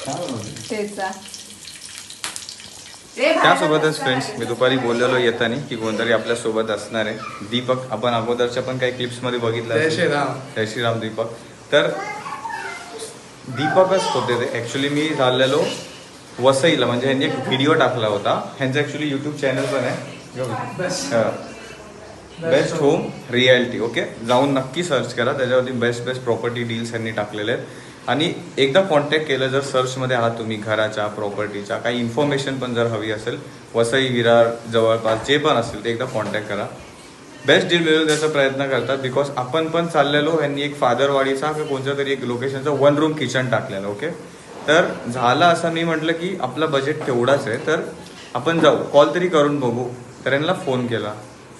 ठेचा. त्यासोबतच फ्रेंड्स मी दुपारी बोललेलो येताना की कोणतरी आपल्या सोबत असणार आहे. दीपक, आपण अगोदरच्या पण काही क्लिप्स मध्ये बघितलं. जय श्रीराम दीपक. तर दीपकच होते ते. ऍक्च्युली मी चाललेलो वसईला, म्हणजे ह्यांनी एक व्हिडिओ टाकला होता. ह्यांचं ऍक्च्युली युट्यूब चॅनल पण आहे, बेस्ट होम रियालिटी. ओके, जाऊन नक्की सर्च करा, त्याच्यावरती बेस्ट बेस्ट प्रॉपर्टी डील्स ह्यांनी टाकलेले आहेत. आणि एकदा कॉन्टॅक्ट केलं, जर सर्चमध्ये आहात तुम्ही घराच्या प्रॉपर्टीच्या काही इन्फॉर्मेशन पण जर हवी असेल, वसई विरार जवळपास जे पण असेल ते एकदा कॉन्टॅक्ट करा. बेस्ट डील मिळून द्यायचा प्रयत्न करतात. बिकॉज आपण पण चाललेलो, यांनी एक फादरवाडीचा किंवा कोणत्या तरी एक लोकेशनचा 1 रूम किचन टाकलेलं. ओके, तर झालं असं, मी म्हटलं की आपलं बजेट तेवढाच आहे तर आपण जाऊ, कॉल तरी करून बघू. तर यांना फोन केला.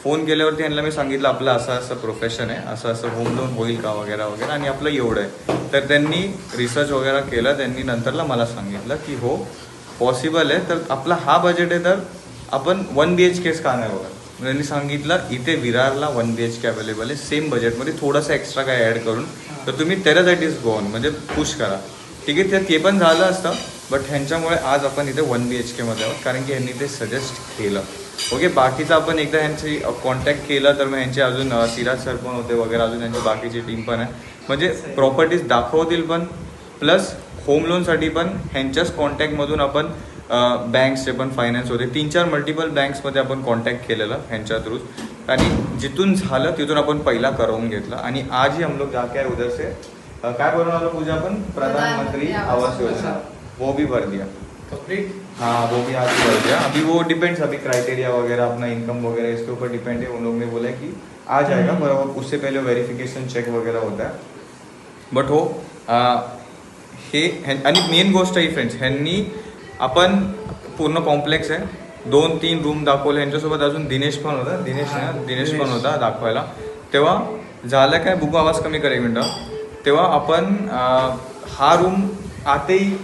फोन केल्यावरती यांना मी सांगितलं आपलं असं असं प्रोफेशन आहे, असं असं होम लोन होईल का वगैरे वगैरे, आणि आपलं एवढं आहे. तर त्यांनी रिसर्च वगैरे केलं. त्यांनी नंतरला मला सांगितलं की हो पॉसिबल आहे, तर आपला हा बजेट आहे तर आपण 1 BHK का नाही बघा. त्यांनी सांगितलं इथे विरारला 1 BHK अवेलेबल आहे सेम बजेटमध्ये, थोडंसं एक्स्ट्रा काय ॲड करून, तर तुम्ही त्याच्यासाठीच गो ऑन म्हणजे पुश करा. ठीक आहे, ते पण झालं असतं, बट ह्यांच्यामुळे आज आपण इथे 1 BHK मध्ये आहोत, कारण की ह्यांनी ते सजेस्ट केलं. ओके, बाकीचं आपण एकदा ह्यांची कॉन्टॅक्ट केलं तर मग ह्यांचे अजून सिराज सर पण होते वगैरे, अजून यांची बाकीची टीम पण आहे, म्हणजे प्रॉपर्टीज दाखवतील पण, प्लस होम लोनसाठी पण ह्यांच्याच कॉन्टॅक्टमधून आपण बँक्सचे पण फायनान्स होते, 3-4 मल्टिपल बँक्समध्ये आपण कॉन्टॅक्ट केलेलं ह्यांच्या थ्रू, आणि जिथून झालं तिथून आपण पहिला करवून घेतला. आणि आजही हम लोग जाके उधर से काय बनवून आलो पूजा, आपण प्रधानमंत्री आवास योजना वो भी भर दिया कंप्लीट. हाँ, वो भी आज भर दिया. अभी वो डिपेंड्स, अभी क्राइटेरिया वगैरह अपना इनकम वगैरह इसके ऊपर डिपेंड है. उन लोग ने बोला कि आ जाएगा, पर उससे पहले वेरिफिकेशन चेक वगैरह होता है. बट हो हे, आणि मेन गोष्ट ही फ्रेंड्स, ह्यांनी आपण पूर्ण कॉम्प्लेक्स आहे, 2-3 रूम दाखवले. ह्यांच्यासोबत अजून दिनेश पण होता, दिनेश पण होता दाखवायला. तेव्हा झालं काय, बुगू आवाज कमी कर 1 मिनिट. तेव्हा आपण हा रूम आतेही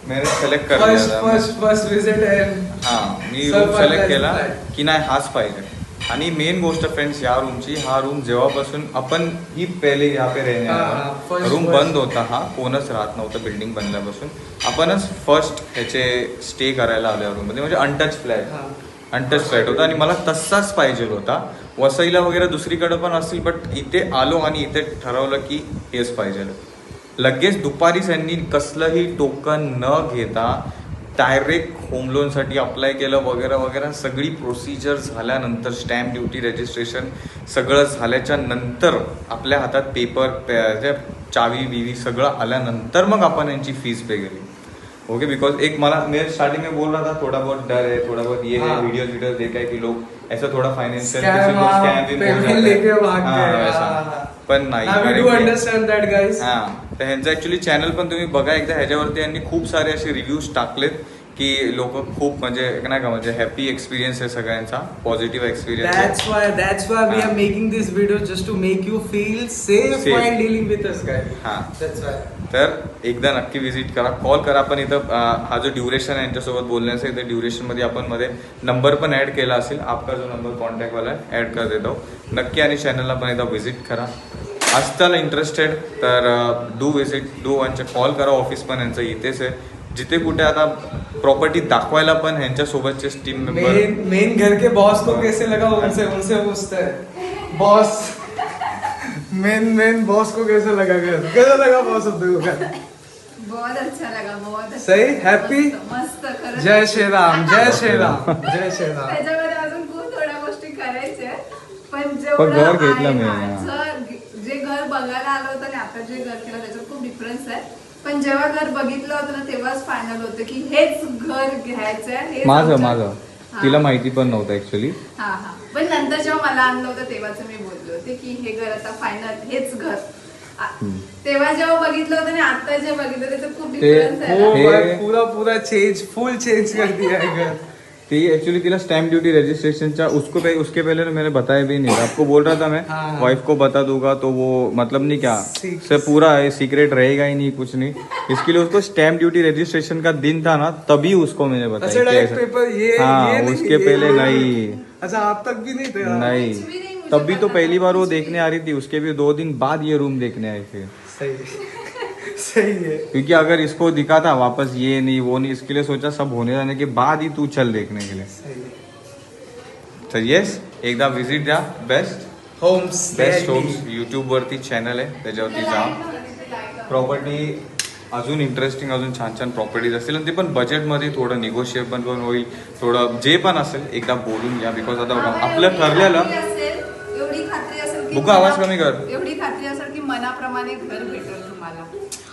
मैंने सिलेक्ट कर दिया, फर्स्ट विजिट आहे. हां, मी रूम सिलेक्ट केला की नाही हाच पाहिजे. आणि मेन गोष्ट फ्रेंड्स या रूमची, हा रूम जेव्हापासून आपण ही पहिले यहाँ पे रहने आला, रूम बंद होता, हा कोणच राहत नव्हतं बिल्डिंग बनल्यापासून. आपणच फर्स्ट ह्याचे स्टे करायला आलो रूममध्ये, म्हणजे अनटच फ्लॅट होता आणि मला तसाच पाहिजे होता. वसईला वगैरे दुसरीकडे पण असतील, बट इथे आलो आणि इथे ठरवलं की हेच पाहिजे. लगेच दुपारीच यांनी कसलंही टोकन न घेता डायरेक्ट होम लोनसाठी अप्लाय केलं वगैरे वगैरे. सगळी प्रोसिजर झाल्यानंतर, स्टॅम्प ड्युटी रजिस्ट्रेशन सगळं झाल्याच्या नंतर, आपल्या हातात पेपर चावी बिवी सगळं आल्यानंतर मग आपण यांची फीस पे केली. ओके, बिकॉज एक मला मैं स्टार्टिंग में बोल रहा था थोड़ा बहुत डर है, थोड़ा बहुत ये है, वीडियोज देखा है कि लोग ऐसा थोड़ा फाइनेंशियल पण नाही. हा, तर ह्यांचं ऍक्च्युली चॅनल पण तुम्ही बघा एकदा, ह्याच्यावरती यांनी खूप सारे असे रिव्ह्यूज टाकलेत की लोक खूप म्हणजे नाही का, म्हणजे हॅपी एक्सपिरियन्स आहे सगळ्यांचा, positive experience. That's why we are making this video, just to make you feel safe while dealing with us guys. That's why. तर एकदा नक्की विजिट करा, कॉल करा. पण इथं हा जो ड्युरेशन आहे यांच्यासोबत बोलण्याचा, इथं ड्युरेशन मध्ये आपण मध्ये नंबर पण ऍड केला असेल, आपका जो नंबर कॉन्टॅक्ट वाला आहे ऍड कर देतो नक्की. आणि चॅनलला पण एकदा व्हिजिट करा. असताना इंटरेस्टेड तर डू विजिट, डू वनचे कॉल करा. ऑफिस पण यांचं इथेच आहे. जिथे कुठे आता प्रॉपर्टी दाखवायला पण ह्यांच्या सोबतचे टीम मेंबर, मेन घर के बॉस को कैसे लगा उनसे पूछते हैं. बॉस मेन बॉस को कैसे लगा बॉस अब देखो घर. बहुत अच्छा लगा, बहुत अच्छा. सही, हैप्पी, मस्त. जय श्रीराम, जय श्रीराम, जय श्रीराम. त्याच्यामध्ये अजून खूप थोड्या गोष्टी करायच्या, पण घर घेतलं मी. जे घर बघायला आलं होतं आणि आता जे घर केलं त्याच्यात खूप डिफरन्स आहे. पण जेव्हा घर बघितलं होतं ना, तेव्हाच फायनल होतं की हेच घर घ्यायचंय. माझं तिला माहिती पण नव्हतं ऍक्च्युली. हा, पण नंतर जेव्हा मला आणलं होतं तेव्हाच मी बोलले होते की हे घर आता फायनल, हेच घर. तेव्हा जेव्हा बघितलं होतं आणि आता जे बघितलं त्याचं खूप डिफरन्स आहे. पूरा फुल चेंज कर दिया है घर. एक्चुअली तिला स्टैम्प ड्यूटी रजिस्ट्रेशन उसके पहले ना मैंने बताया भी नहीं था. आपको बोल रहा था मैं वाइफ को बता दूंगा तो वो मतलब नहीं क्या से पूरा है सीक्रेट रहेगा ही नहीं, कुछ नहीं. इसके लिए उसको स्टैम्प ड्यूटी रजिस्ट्रेशन का दिन था ना, तभी उसको मैंने बताया. हाँ, उसके पहले नहीं. अच्छा, आप तक भी नहीं थे? नहीं, तभी तो पहली बार वो देखने आ रही थी. उसके भी 2 दिन बाद ये रूम देखने आए थे. सही है। क्योंकि अगर इसको दिखा था वापस ये नहीं वो नहीं, इसके लिए सोचा सब होने जाने के बाद ही तू चल देखने के लिए. सही है। तर येस, एकदा विजिट द्या. बेस्ट होम्स होम्स यूट्यूब वरती चॅनल आहे, त्याच्यावरती जा. प्रॉपर्टी अजून इंटरेस्टिंग, अजून छान छान प्रॉपर्टीज असतील आणि ते पण बजेटमध्ये थोडं निगोशिएबल पण होईल. थोडं जे पण असेल एकदा बोलून घ्या. बिकॉज आता बघा आपलं ठरलेलं. एवढी खात्री असेल की बुका आवाज कमी कर. एवढी खात्री असेल की मनाप्रमाणे घर भेटेल तुम्हाला.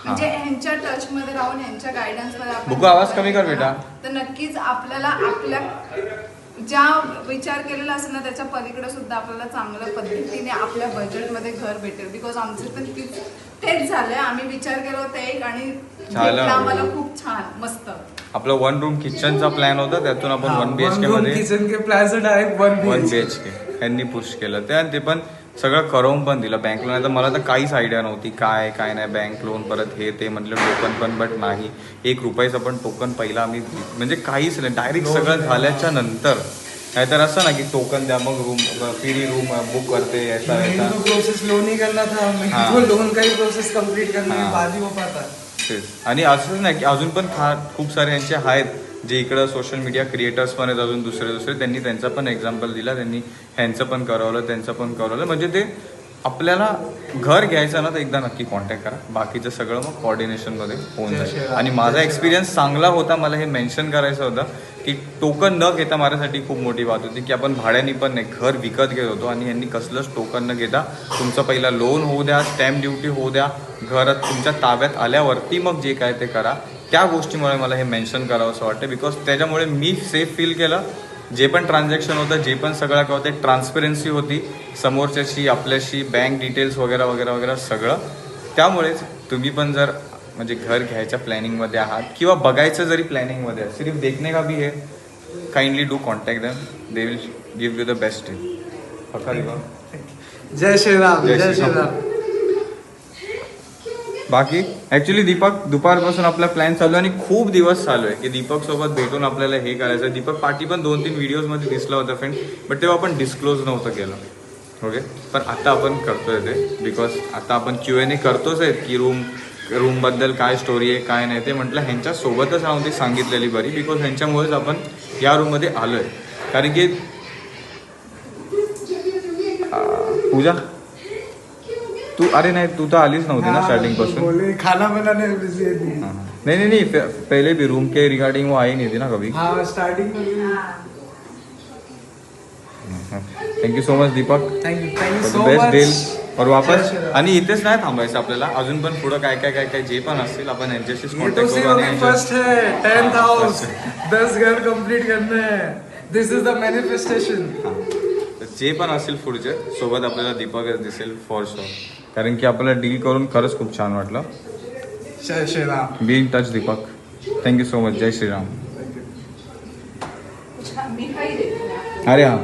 म्हणजे ह्यांच्या टच मध्ये राहून ह्यांच्या गायडन्स मध्ये आपण बुका आवाज कमी कर बेटा. तर नक्कीच आपल्याला आपल्या ज्या विचार केलेला असेल ना त्याच्या पलीकडे सुद्धा आपल्याला चांगल्या पद्धतीने आपल्या बजेटमध्ये घर भेटेल. बिकॉज आमचं पण तेच झालंय. आम्ही विचार केला होता एक आणि भेटलं आम्हाला खूप छान मस्त. आपलं 1 रूम किचनचा प्लॅन होता, त्यातून आपण 1 BHK मध्ये किचन के प्लाझा डायरेक्ट 1 BHK यांनी पुश केलं ते. आणि ते पण सगळं करून पण दिलं बँक लोन. तर मला तर काहीच आयडिया नव्हती काय काय नाही बँक लोन, परत हे ते म्हटलं टोकन पण, बट नाही 1 रुपयाचं पण टोकन पहिला आम्ही म्हणजे काहीच नाही, डायरेक्ट सगळं झाल्याच्या नंतर. नाहीतर असं ना की टोकन द्या मग रूम फ्री रूम बुक करते ऐसा ऐसा. प्रोसेस लोन ही करना था हमें, वो लोन का ही प्रोसेस कंप्लीट करने के बाद ही हो पाता. तेच. आणि असंच नाही की अजून पण खूप सारे यांचे आहेत जे इकडं सोशल मीडिया क्रिएटर्स पण आहेत अजून दुसरे त्यांनी त्यांचा पण एक्झाम्पल दिला. त्यांनी ह्यांचं पण करवलं, त्यांचं पण करवलं. म्हणजे ते आपल्याला घर घ्यायचं ना तर एकदा नक्की कॉन्टॅक्ट करा. बाकीचं सगळं मग कॉर्डिनेशनमध्ये होऊन जाईल. आणि माझा एक्सपिरियन्स चांगला होता. मला हे मेन्शन करायचं होतं की टोकन न घेता माझ्यासाठी खूप मोठी बात होती की आपण भाड्याने पण नाही घर विकत घेत होतो आणि यांनी कसलंच टोकन न घेता तुमचं पहिला लोन होऊ द्या, स्टॅम्प ड्युटी होऊ द्या, घरात तुमच्या ताब्यात आल्यावरती मग जे काय ते करा. त्या गोष्टीमुळे मला हे मेन्शन करावं असं वाटतं. बिकॉज त्याच्यामुळे मी सेफ फील केलं. जे पण ट्रान्झॅक्शन होतं, जे पण सगळं काय होतं, ट्रान्सपरन्सी होती समोरच्याशी, आपल्याशी, बँक डिटेल्स वगैरे वगैरे वगैरे सगळं. त्यामुळेच तुम्ही पण जर म्हणजे घर घ्यायच्या प्लॅनिंगमध्ये आहात किंवा बघायचं जरी प्लॅनिंगमध्ये आहे, सिर्फ देखने का भी है, kindly do contact them. They will give you the best deal. जय श्रीराम. जय श्रीराम. बाकी ॲक्च्युली दीपक दुपारपासून आपला प्लॅन चालू आहे आणि खूप दिवस चालू आहे की दीपक सोबत भेटून आपल्याला हे करायचं. दीपक पाठी पण 2-3 व्हिडिओजमध्ये दिसला होता फ्रेंड, बट तेव्हा आपण डिस्क्लोज नव्हतं केलं. ओके, पण आता आपण करतोय ते. बिकॉज आता आपण Q&A करतोच आहेत की रूमबद्दल काय स्टोरी आहे काय नाही. ते म्हटलं ह्यांच्यासोबतच राहून ती सांगितलेली बरी. बिकॉज ह्यांच्यामुळेच आपण या रूममध्ये आलो आहे. कारण की पूजा तू अरे नाही तू तर आलीच नव्हती ना स्टार्टिंग पासून. खाना बनाने में बिजी थी. नहीं पहले भी रूम के रिगार्डिंग वो आई नहीं थी ना कभी. हाँ स्टार्टिंग में. Thank you so much Deepak. Thank you so best much. Deal. और वापस आणि इथेच नाही थांबायचं आपल्याला, अजून पण पुढं काय काय काय काय जे पण असतील आपण यांच्याशीच कॉन्टॅक्ट करू. फर्स्ट है 10th हाउस 10 घर कंप्लीट करना है. दिस इज द मॅनिफेस्टेशन. जे पण असेल पुढचे सोबत आपल्याला दीपकच दिसेल फॉर शुअर. कारण की आपल्याला डील करून खरंच खूप छान वाटलं. जय Shriram. Be in touch Deepak. Thank you so much. जय श्रीराम. मी काही देते. अरे हां